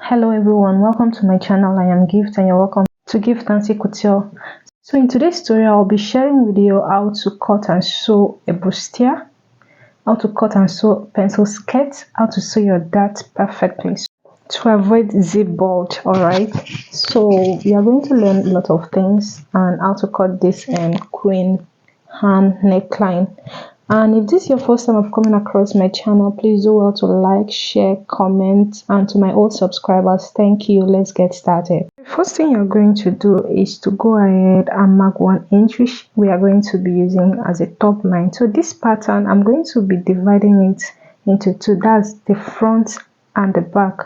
Hello everyone, welcome to my channel. I am Gift and you're welcome to Gift Nancy Couture. So in today's tutorial, I'll be sharing with you how to cut and sew a bustier, how to cut and sew pencil skirts, how to sew your dart perfectly to avoid zip bulge. Alright, so we are going to learn a lot of things and how to cut this Queen Anne neckline. And if this is your first time of coming across my channel, please do well to like, share, comment, and to my old subscribers, thank you. Let's get started. The first thing you're going to do is to go ahead and mark 1 inch, which we are going to be using as a top line. So this pattern, I'm going to be dividing it into 2. That's the front and the back.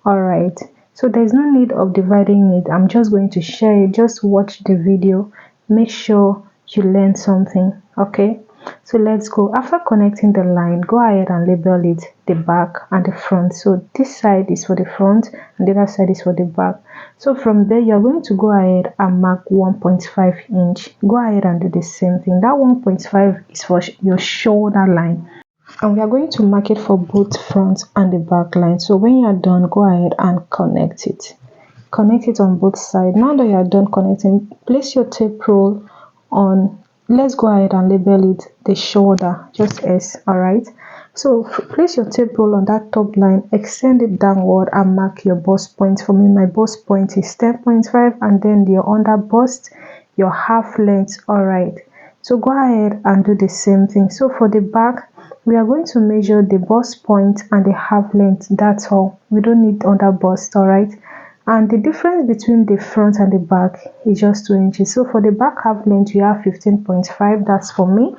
All right, so there's no need of dividing it. I'm just going to share it. Just watch the video, make sure you learn something. Okay, so let's go. After connecting the line, go ahead and label it the back and the front. So this side is for the front and the other side is for the back. So from there, you're going to go ahead and mark 1.5 inch. Go ahead and do the same thing. That 1.5 is for your shoulder line, and we are going to mark it for both front and the back line. So when you are done, go ahead and connect it on both sides. Now that you are done connecting, place your tape roll on. Let's go ahead and label it the shoulder, just S. All right, so place your tape roll on that top line, extend it downward and mark your bust point. For me, my bust point is 10.5, and then your under bust, your half length. All right, so go ahead and do the same thing. So for the back, we are going to measure the bust point and the half length. That's all. We don't need under bust. All right, and the difference between the front and the back is just 2 inches. So for the back half length, you have 15.5. That's for me,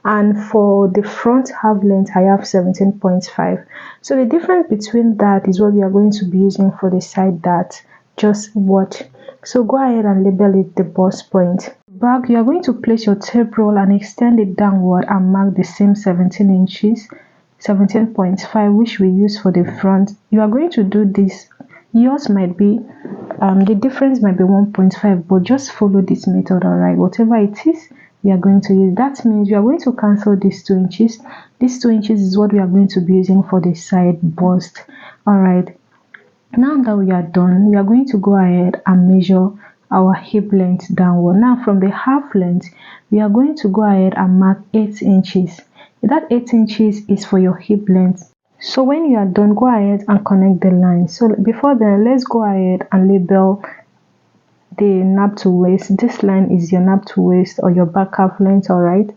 and for the front half length, I have 17.5. So the difference between that is what we are going to be using for the side dart. Just watch. So go ahead and label it the bust point. Back, you are going to place your tape roll and extend it downward and mark the same 17 inches, 17.5, which we use for the front. You are going to do this. Yours might be the difference might be 1.5, but just follow this method. All right, whatever it is we are going to use. That means we are going to cancel these 2 inches. These 2 inches is what we are going to be using for the side bust. All right, now that we are done, we are going to go ahead and measure our hip length downward. Now from the half length, we are going to go ahead and mark 8 inches. That 8 inches is for your hip length. So when you are done, go ahead and connect the line. So before then, let's go ahead and label the nap to waist. This line is your nap to waist or your back half length. All right,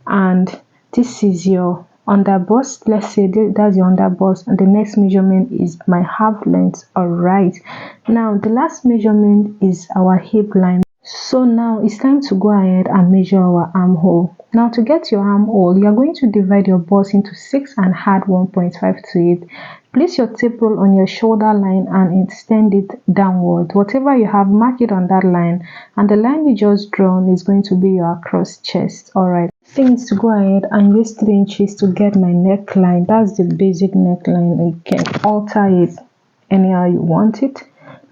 and this is your under bust. Let's say that's your under bust, and the next measurement is my half length. All right, now the last measurement is our hip line. So now it's time to go ahead and measure our armhole. Now to get your armhole, you are going to divide your bust into 6 and add 1.5 to it. Place your tape roll on your shoulder line and extend it downward. Whatever you have, mark it on that line, and the line you just drawn is going to be your across chest. All right, thing is to go ahead and use 3 inches to get my neckline. That's the basic neckline. You can alter it anyhow you want it,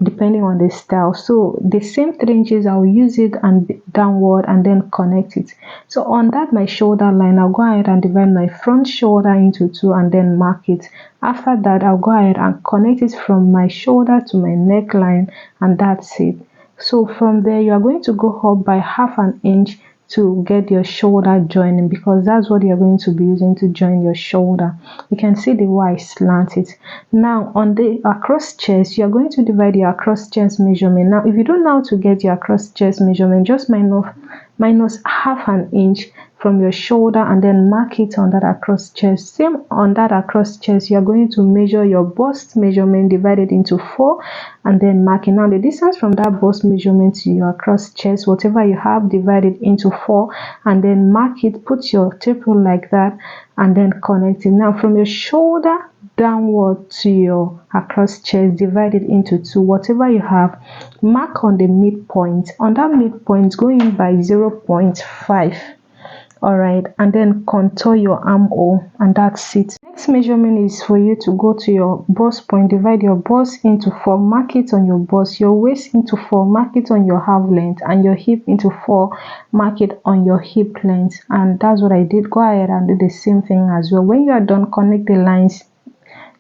depending on the style. So the same 3 inches, I'll use it and downward and then connect it. So on that my shoulder line, I'll go ahead and divide my front shoulder into 2 and then mark it. After that, I'll go ahead and connect it from my shoulder to my neckline, and that's it. So from there, you are going to go up by half an inch to get your shoulder joining, because that's what you're going to be using to join your shoulder. You can see the way I slant it. Now on the across chest, you're going to divide your across chest measurement. Now if you don't know how to get your across chest measurement, just minus half an inch from your shoulder and then mark it on that across chest. Same on that across chest, you are going to measure your bust measurement, divided into 4 and then mark it. Now the distance from that bust measurement to your across chest, whatever you have, divided into 4 and then mark it. Put your tape roll like that and then connect it. Now from your shoulder downward to your across chest, divided into 2. Whatever you have, mark on the midpoint. On that midpoint, go in by 0.5. all right, and then contour your armhole, and that's it. Next measurement is for you to go to your bust point, divide your bust into 4, mark it on your bust, your waist into 4, mark it on your half length, and your hip into 4, mark it on your hip length. And that's what I did. Go ahead and do the same thing as well. When you are done, connect the lines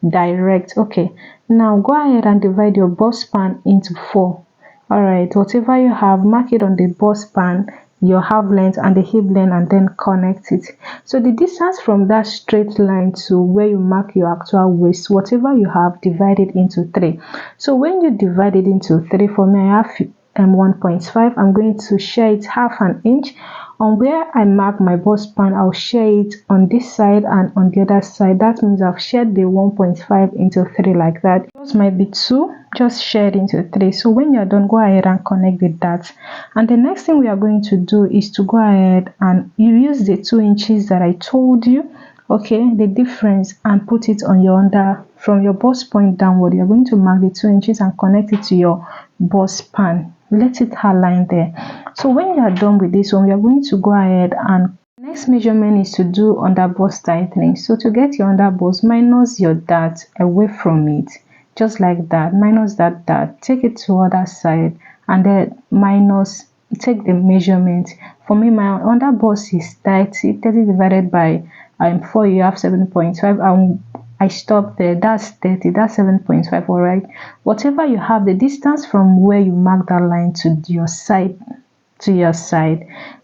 direct. Okay, now go ahead and divide your bust span into 4. All right, whatever you have, mark it on the bust span, your half length and the hip length, and then connect it. So the distance from that straight line to where you mark your actual waist, whatever you have, divide it into 3. So when you divide it into 3, for me I have 1.5. I'm going to share it half an inch. On where I mark my bust span, I'll share it on this side and on the other side. That means I've shared the 1.5 into 3 like that. Yours might be 2, just share it into 3. So when you're done, go ahead and connect the dots. And the next thing we are going to do is to go ahead and you use the 2 inches that I told you, okay, the difference, and put it on your under. From your bust point downward, you're going to mark the 2 inches and connect it to your bust span. Let it align there. So when you are done with this one, we are going to go ahead and next measurement is to do under bust tightening. So to get your under bust, minus your dart away from it, just like that. Minus that dart, take it to other side, and then minus, take the measurement. For me, my under bust is 30 divided by 4, you have 7.5. I stop there. That's 30. That's 7.5. All right. Whatever you have, the distance from where you mark that line to your side,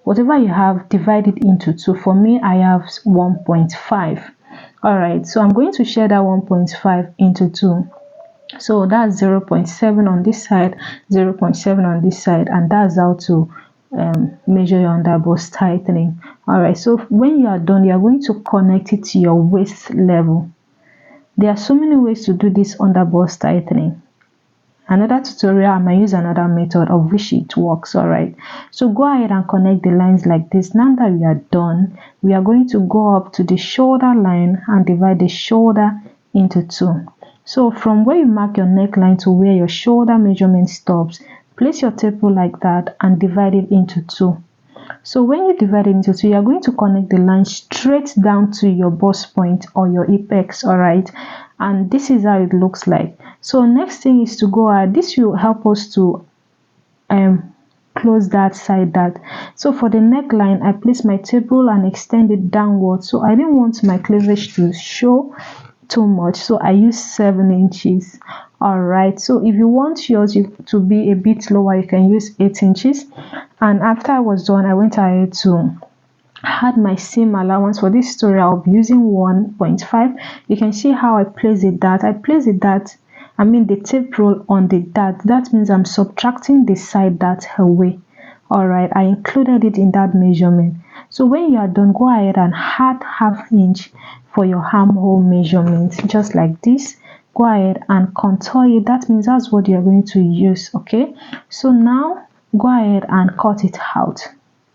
whatever you have, divide it into 2. For me, I have 1.5. All right. So I'm going to share that 1.5 into 2. So that's 0.7 on this side, 0.7 on this side, and that's how to measure your under bust tightening. All right. So when you are done, you are going to connect it to your waist level. There are so many ways to do this under bust tightening. Another tutorial, I might use another method of which it works. All right, so go ahead and connect the lines like this. Now that we are done, we are going to go up to the shoulder line and divide the shoulder into 2. So from where you mark your neckline to where your shoulder measurement stops, place your tape rule like that and divide it into 2. So when you divide it into 2, you are going to connect the line straight down to your bust point or your apex. All right, and this is how it looks like. So next thing is to go ahead. This will help us to close that side dart. So for the neckline, I place my tape rule and extend it downward. So I didn't want my cleavage to show too much, so I use 7 inches. All right, so if you want yours to be a bit lower, you can use 8 inches. And after I was done, I went ahead to add my seam allowance. For this story, I'll be using 1.5. You can see how I place the dart. The tape roll on the dart. That means I'm subtracting the side dart away. All right, I included it in that measurement. So when you are done, go ahead and add ½ inch for your armhole measurement, just like this. Go ahead and contour it. That means that's what you're going to use. Okay, so now go ahead and cut it out.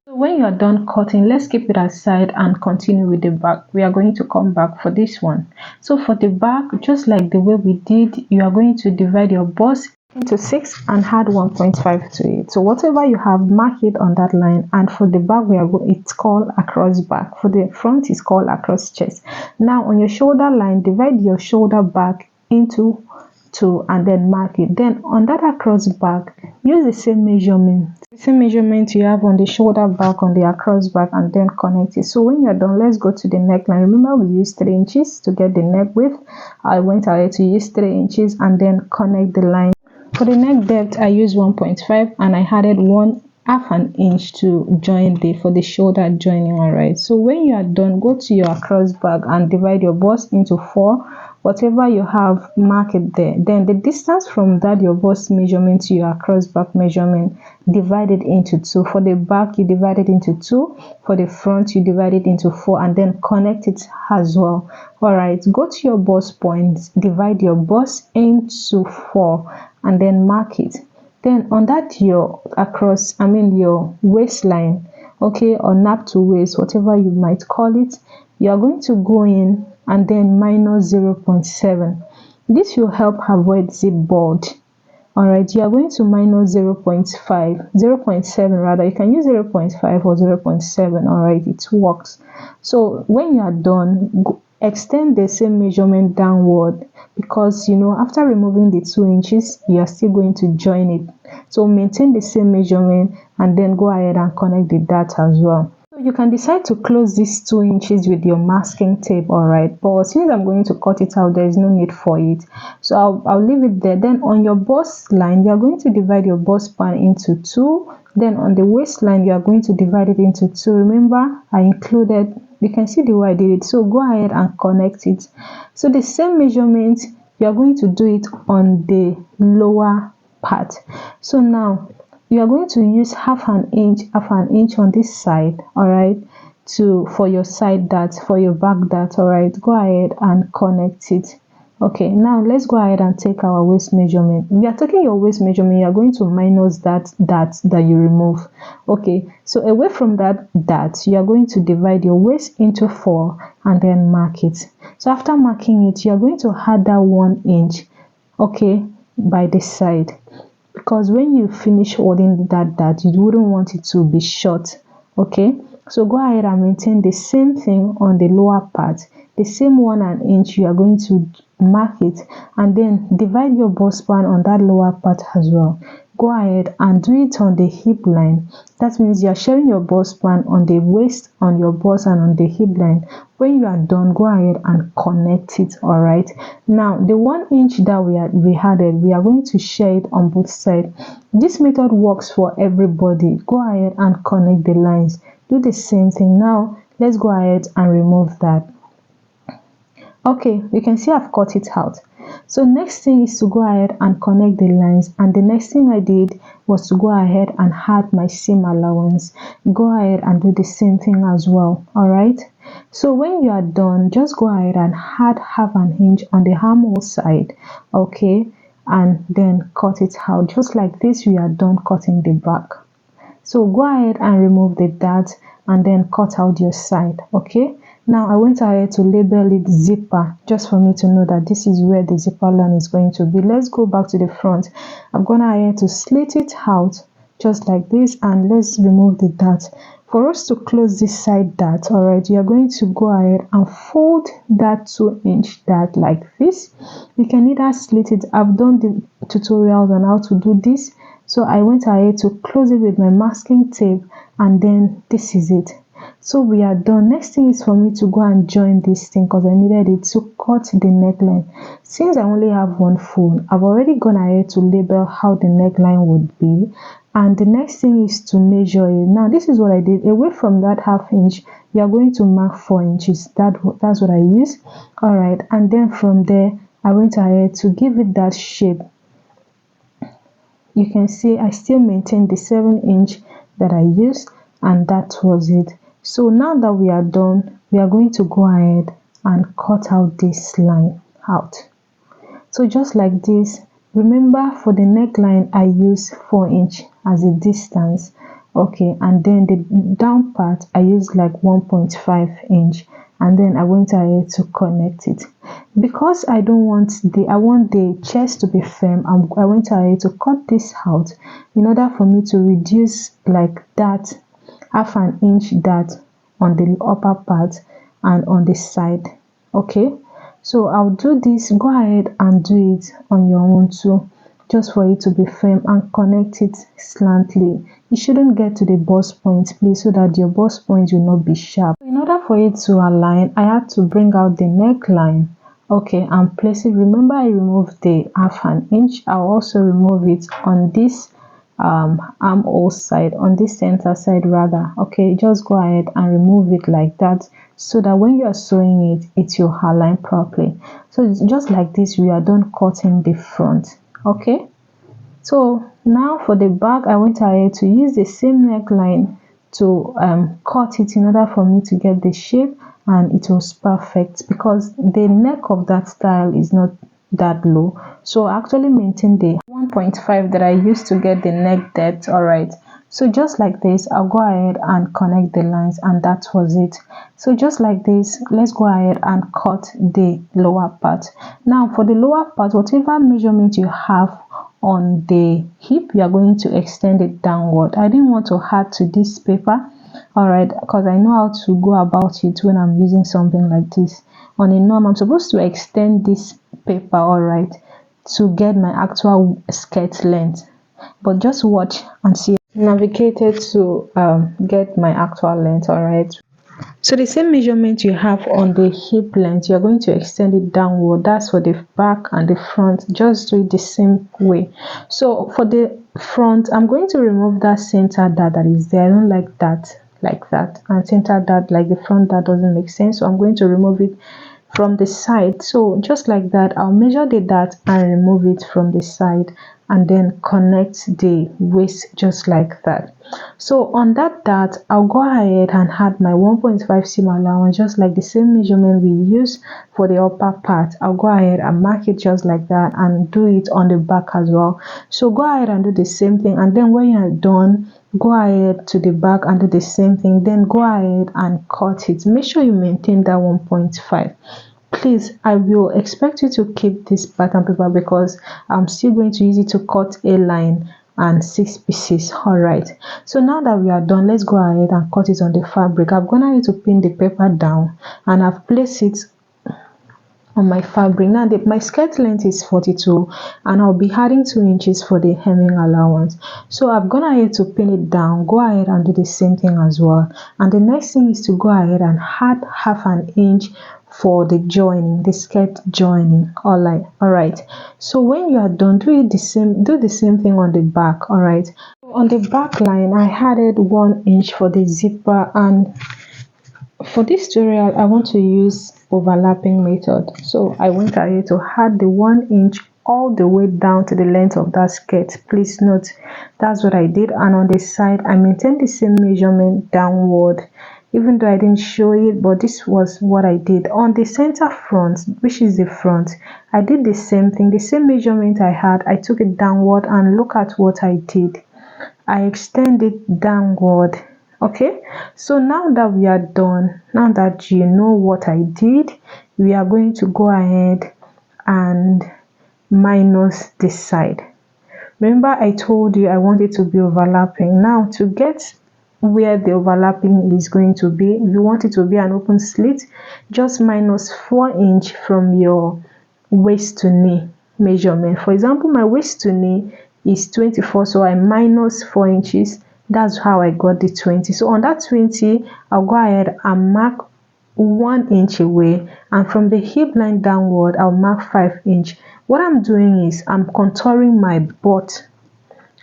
So when you're done cutting, let's keep it aside and continue with the back. We are going to come back for this one. So for the back, just like the way we did, you are going to divide your bust into 6 and add 1.5 to it. So whatever you have, mark it on that line. And for the back, it's called across back. For the front, it's called across chest. Now on your shoulder line, divide your shoulder back into 2 and then mark it. Then on that across back, use the same measurement you have on the shoulder back on the across back, and then connect it. So when you're done, let's go to the neckline. Remember, we used 3 inches to get the neck width. I went ahead to use 3 inches and then connect the line. For the neck depth, I used 1.5 and I added ½ an inch to join for the shoulder joining. All right, so when you are done, go to your across back and divide your bust into 4. Whatever you have, mark it there. Then the distance from that your bust measurement to your across back measurement, divide it into 2. For the back, you divide it into 2. For the front, you divide it into 4 and then connect it as well. All right, go to your bust points, divide your bust into 4 and then mark it. Then on that your waistline, okay, or nap to waist, whatever you might call it, you are going to go in and then minus 0.7. This will help avoid zip bulge. All right, you are going to minus 0.7 rather. You can use 0.5 or 0.7. All right, it works. So when you are done, extend the same measurement downward, because after removing the 2 inches, you are still going to join it. So maintain the same measurement and then go ahead and connect the dart as well. So You can decide to close these 2 inches with your masking tape, all right, but since I'm going to cut it out, there is no need for it, so I'll leave it there. Then on your bust line, you are going to divide your bust span into 2. Then on the waistline, you are going to divide it into 2. Remember, I included, you can see the way I did it, so go ahead and connect it. So the same measurement, you are going to do it on the lower part. So now you are going to use half an inch on this side, all right, for your side dart, for your back dart, all right. Go ahead and connect it. Okay, now let's go ahead and take our waist measurement. We are taking your waist measurement, you are going to minus that you remove. Okay, so away from that dart, you are going to divide your waist into 4 and then mark it. So after marking it, you are going to add that 1 inch, okay, by this side, because when you finish holding that dart, you wouldn't want it to be short. Okay, so go ahead and maintain the same thing on the lower part, the same 1 inch. You are going to mark it and then divide your bust span on that lower part as well. Go ahead and do it on the hip line. That means you are sharing your bust span on the waist, on your bust, and on the hip line. When you are done, go ahead and connect it, all right. Now the 1 inch that we added, we are going to share it on both sides. This method works for everybody. Go ahead and connect the lines. Do the same thing. Now let's go ahead and remove that. Okay, you can see I've cut it out. So next thing is to go ahead and connect the lines, and the next thing I did was to go ahead and add my seam allowance. Go ahead and do the same thing as well, all right. So when you are done, just go ahead and add half an inch on the armhole side, okay, and then cut it out. Just like this, we are done cutting the back. So go ahead and remove the dart and then cut out your side. Okay, now I went ahead to label it zipper, just for me to know that this is where the zipper line is going to be. Let's go back to the front. I'm gonna ahead to slit it out just like this, and let's remove the dart. For us to close this side dart, all right, you are going to go ahead and fold that 2-inch dart like this. You can either slit it. I've done the tutorials on how to do this, so I went ahead to close it with my masking tape, and then this is it. So we are done. Next thing is for me to go and join this thing, because I needed it to cut the neckline. Since I only have one phone, I've already gone ahead to label how the neckline would be, and the next thing is to measure it. Now this is what I did. Away from that ½ inch, you are going to mark 4 inches. That's what I used. All right, and then from there I went ahead to give it that shape. You can see I still maintain the 7-inch that I used, and that was it. So now that we are done, we are going to go ahead and cut out this line out. So just like this. Remember, for the neckline I use 4 inch as a distance, okay, and then the down part I use like 1.5 inch, and then I went ahead to connect it. Because I want the chest to be firm, I went ahead to cut this out in order for me to reduce like that ½ an inch dart on the upper part and on the side. Okay, so I'll do this. Go ahead and do it on your own too, just for it to be firm, and connect it slantly. You shouldn't get to the bust point, please, so that your bust point will not be sharp. In order for it to align, I had to bring out the neckline, okay, and place it. Remember, I removed the ½ an inch. I'll also remove it on this armhole side, on this center side rather. Okay, just go ahead and remove it like that, so that when you are sewing it, it will align properly. So it's just like this, we are done cutting the front. Okay, so now for the back, I went ahead to use the same neckline to cut it in order for me to get the shape, and it was perfect because the neck of that style is not that low, so I actually maintained the 1.5 that I used to get the neck depth. All right, so just like this, I'll go ahead and connect the lines, and that was it. So just like this, let's go ahead and cut the lower part. Now for the lower part, whatever measurement you have on the hip, you are going to extend it downward. I didn't want to add to this paper, all right, because I know how to go about it when I'm using something like this. On a norm, I'm supposed to extend this paper, all right, to get my actual skirt length, but just watch and see. navigated to get my actual length. All right, so the same measurement you have on the hip length, you're going to extend it downward. That's for the back and the front. Just do it the same way. So for the front, I'm going to remove that center dart that is there. I don't like that like that, and center dart like the front, that doesn't make sense. So I'm going to remove it from the side. So just like that, I'll measure the dart and remove it from the side, and then connect the waist just like that. So on that dart, I'll go ahead and add my 1.5 seam allowance, just like the same measurement we use for the upper part. I'll go ahead and mark it just like that and do it on the back as well. So go ahead and do the same thing, and then when you're done, go ahead to the back and do the same thing. Then go ahead and cut it. Make sure you maintain that 1.5. Please, I will expect you to keep this pattern paper because I'm still going to use it to cut a line and 6 pieces. All right, so now that we are done, let's go ahead and cut it on the fabric. I'm gonna need to pin the paper down, and I've placed it on my fabric. Now my skirt length is 42, and I'll be adding 2 inches for the hemming allowance. So I've gone ahead to pin it down. Go ahead and do the same thing as well. And the next thing is to go ahead and add half an inch for the joining, the skirt joining. All right, so when you are done, do the same thing on the back. All right, on the back line, I added 1 inch for the zipper, and for this tutorial I want to use overlapping method. So I went ahead to add the 1 inch all the way down to the length of that skirt. Please note, that's what I did. And on the side, I maintained the same measurement downward, even though I didn't show it, but this was what I did. On the center front, which is the front, I did the same thing, the same measurement I had. I took it downward, and look at what I did. I extended downward. Okay, so now that we are done, now that you know what I did, we are going to go ahead and minus this side. Remember, I told you I want it to be overlapping. Now to get where the overlapping is going to be, if you want it to be an open slit, just minus 4 inch from your waist to knee measurement. For example, my waist to knee is 24, so I minus 4 inches. That's how I got the 20. So on that 20, I'll go ahead and mark 1 inch away, and from the hip line downward, I'll mark 5 inch. What I'm doing is I'm contouring my butt.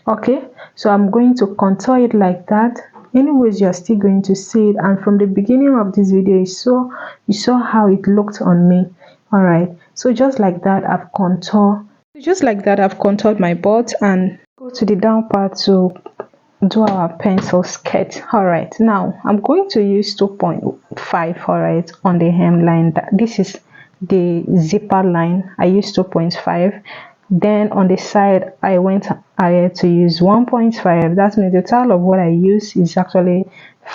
Okay, so I'm going to contour it like that. Anyways, you're still going to see it, and from the beginning of this video, you saw how it looked on me. All right, so just like that, I've contoured my butt, and go to the down part to do our pencil skirt. All right, now I'm going to use 2.5. all right, on the hemline. This is the zipper line. I used 2.5. Then on the side, I went ahead to use 1.5. That means the total of what I use is actually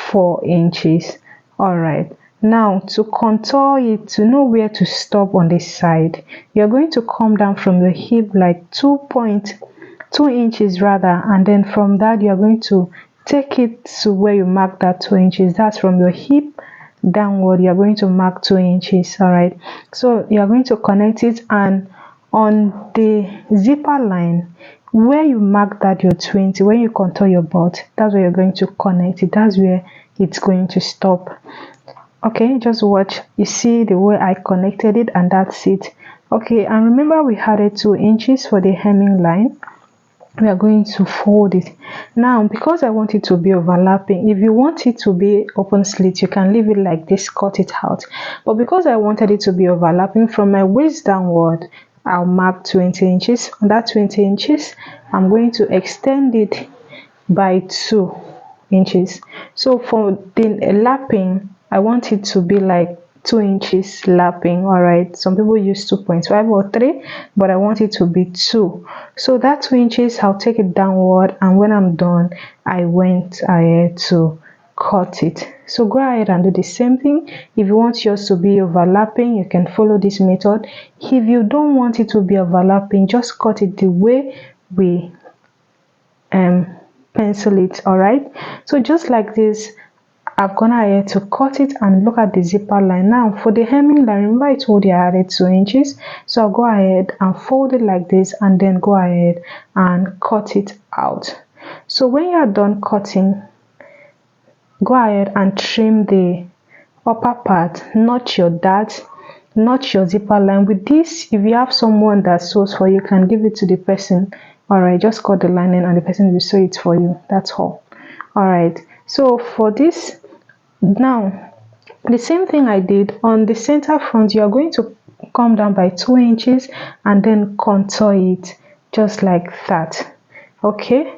4 inches. All right, now to contour it, to know where to stop on this side, you're going to come down from your hip like 2 inches rather, and then from that you're going to take it to where you mark that 2 inches. That's from your hip downward, you're going to mark 2 inches. All right, so you're going to connect it, and on the zipper line where you mark that your 20, when you contour your butt, that's where you're going to connect it. That's where it's going to stop. Okay, just watch. You see the way I connected it, and that's it. Okay, and remember we added 2 inches for the hemming line. We are going to fold it now because I want it to be overlapping. If you want it to be open slit, you can leave it like this, cut it out, but because I wanted it to be overlapping, from my waist downward, I'll mark 20 inches. On that 20 inches, I'm going to extend it by 2 inches. So for the lapping, I want it to be like 2 inches lapping. All right, some people use 2.5 or 3, but I want it to be 2. So that 2 inches, I'll take it downward, and when I'm done, I went ahead to cut it. So go ahead and do the same thing. If you want yours to be overlapping, you can follow this method. If you don't want it to be overlapping, just cut it the way we pencil it. All right, so just like this, I've gone ahead to cut it, and look at the zipper line. Now for the hemming line, remember I told you I added 2 inches, so I'll go ahead and fold it like this, and then go ahead and cut it out. So when you are done cutting, go ahead and trim the upper part, not your dart, not your zipper line. With this, if you have someone that sews for you, can give it to the person. All right, just cut the lining and the person will sew it for you. That's all. All right, so for this, now the same thing I did on the center front, you are going to come down by 2 inches and then contour it just like that. Okay,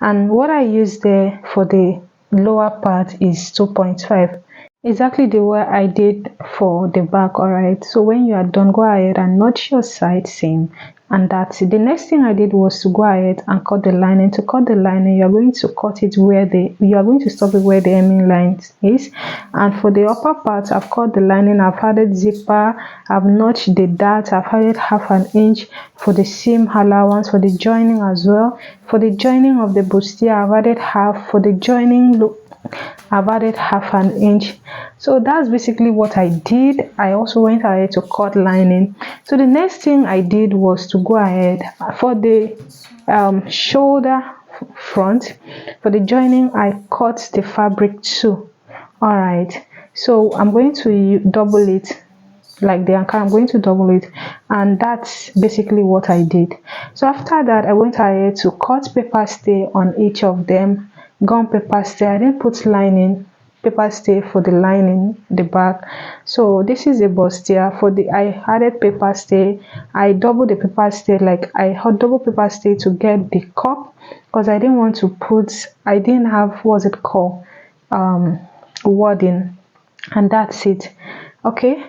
and what I used there for the lower part is 2.5, exactly the way I did for the back. All right, so when you are done, go ahead and notch your side seam, and that's it. The next thing I did was to go ahead and cut the lining. To cut the lining, you are going to cut it where you are going to stop it where the hemming line is. And for the upper part, I've cut the lining, I've added zipper, I've notched the dart, I've added half an inch for the seam allowance, for the joining as well. For the joining of the bustier, I've added half. For the joining look, I've added half an inch. So that's basically what I did. I also went ahead to cut lining. So the next thing I did was to go ahead for the shoulder front. For the joining, I cut the fabric too. All right, so I'm going to double it like the anchor. I'm going to double it, and that's basically what I did. So after that, I went ahead to cut paper stay on each of them. Gum paper stay. I didn't put lining, paper stay for the lining, the back. So this is a bustier. For the, I added paper stay. I doubled the paper stay, like I had double paper stay to get the cup, because I didn't want to put, I didn't have, what's it called, wording, and that's it. Okay,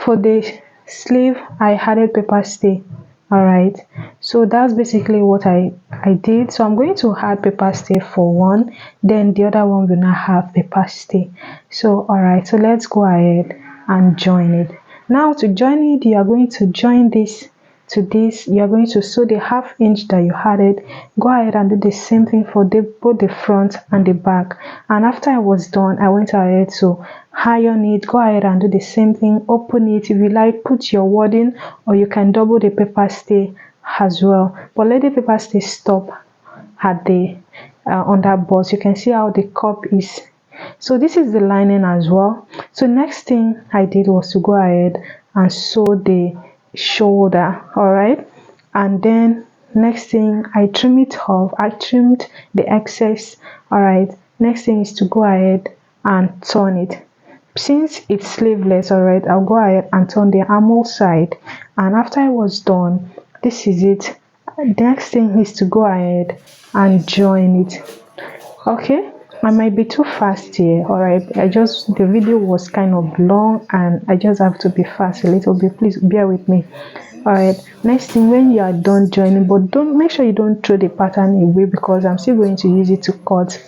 for the sleeve, I added paper stay. All right, so that's basically what I did. So I'm going to add paper stay for one, then the other one will not have paper stay. So all right, so let's go ahead and join it. Now to join it, you are going to join this to this. You are going to sew the ½ inch that you added. Go ahead and do the same thing for both the front and the back. And after I was done, I went ahead to iron it. Go ahead and do the same thing. Open it. If you like, put your wording, or you can double the paper stay as well, but let the paper stay stop at the on that box. You can see how the cup is. So this is the lining as well. So next thing I did was to go ahead and sew the shoulder. All right, and then next thing, I trim it off. I trimmed the excess. All right, next thing is to go ahead and turn it. Since it's sleeveless, all right, I'll go ahead and turn the armhole side, and after I was done, this is it. The next thing is to go ahead and join it. Okay, I might be too fast here. All right, the video was kind of long and I just have to be fast a little bit. Please bear with me. All right, next thing, when you are done joining, but don't, make sure you don't throw the pattern away, because I'm still going to use it to cut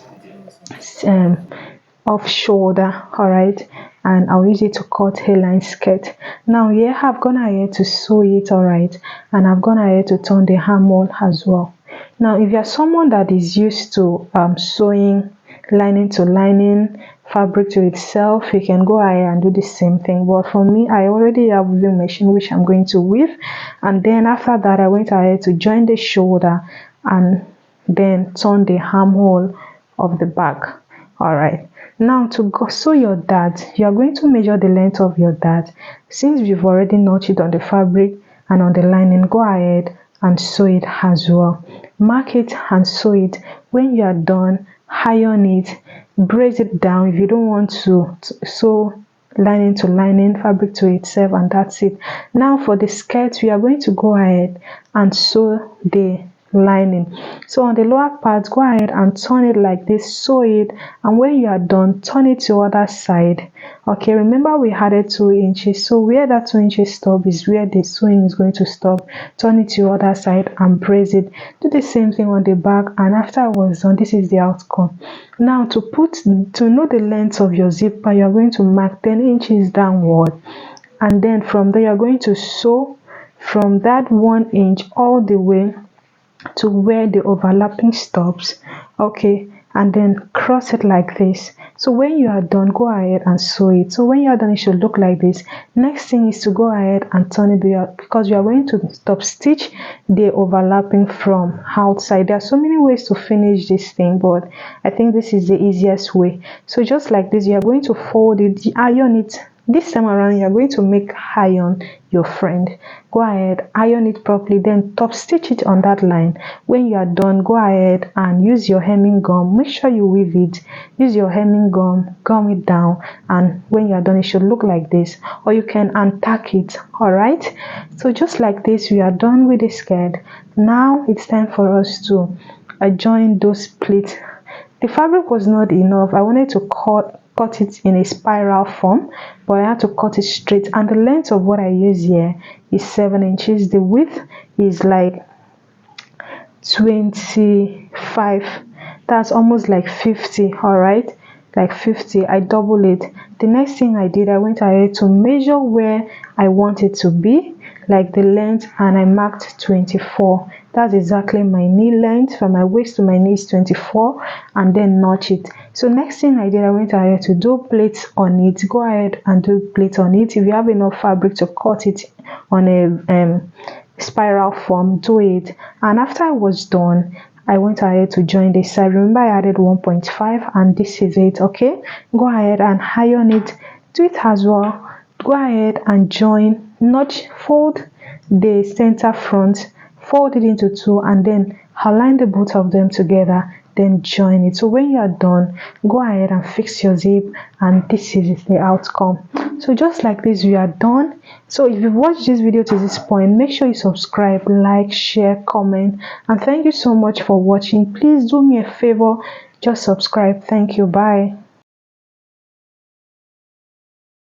off shoulder. All right, and I'll use it to cut hairline skirt. Now here I've gone ahead to sew it. All right, and I've gone ahead to turn the armhole as well. Now if you're someone that is used to sewing lining to lining, fabric to itself, you can go ahead and do the same thing. But for me, I already have a weaving machine which I'm going to weave, and then after that I went ahead to join the shoulder and then turn the armhole of the back. All right, now to go sew your dart, you are going to measure the length of your dart. Since we've already notched it on the fabric and on the lining, go ahead and sew it as well. Mark it and sew it. When you are done, iron it, brace it down if you don't want to sew lining to lining, fabric to itself, and that's it. Now for the skirt, we are going to go ahead and sew the lining. So on the lower part, go ahead and turn it like this, sew it, and when you are done, turn it to the other side. Okay, remember we added 2 inches, so where that 2 inches stop is where the sewing is going to stop. Turn it to the other side and brace it. Do the same thing on the back, and after I was done, this is the outcome. Now to know the length of your zipper, you are going to mark 10 inches downward, and then from there you are going to sew from that 1 inch all the way to where the overlapping stops. Okay, and then cross it like this. So when you are done, go ahead and sew it. So when you are done, it should look like this. Next thing is to go ahead and turn it, because you are going to top stitch the overlapping from outside. There are so many ways to finish this thing, but I think this is the easiest way. So just like this, you are going to fold it, iron it. This time around, you are going to make iron your friend. Go ahead, iron it properly, then top stitch it on that line. When you are done, go ahead and use your hemming gum. Make sure you weave it. Use your hemming gum, gum it down, and when you are done, it should look like this. Or you can untack it. All right. So just like this, we are done with the skirt. Now it's time for us to join those pleats. The fabric was not enough. I wanted to cut it in a spiral form, but I had to cut it straight, and the length of what I use here is 7 inches. The width is like 25. That's almost like 50. All right, like 50. I double it. The next thing I did, I went ahead to measure where I want it to be, like the length, and I marked 24. That's exactly my knee length. From my waist to my knee is 24, and then notch it. So next thing I did, I went ahead to do plates on it. Go ahead and do plates on it. If you have enough fabric to cut it on a spiral form, do it. And after I was done, I went ahead to join this side. Remember, I added 1.5, and this is it. Okay, go ahead and iron it. Do it as well. Go ahead and join, notch, fold the center front, fold it into 2, and then align the both of them together, then join it. So when you are done, go ahead and fix your zip, and this is the outcome. So just like this, we are done. So if you've watched this video to this point, make sure you subscribe, like, share, comment, and thank you so much for watching. Please do me a favor, just subscribe. Thank you. Bye.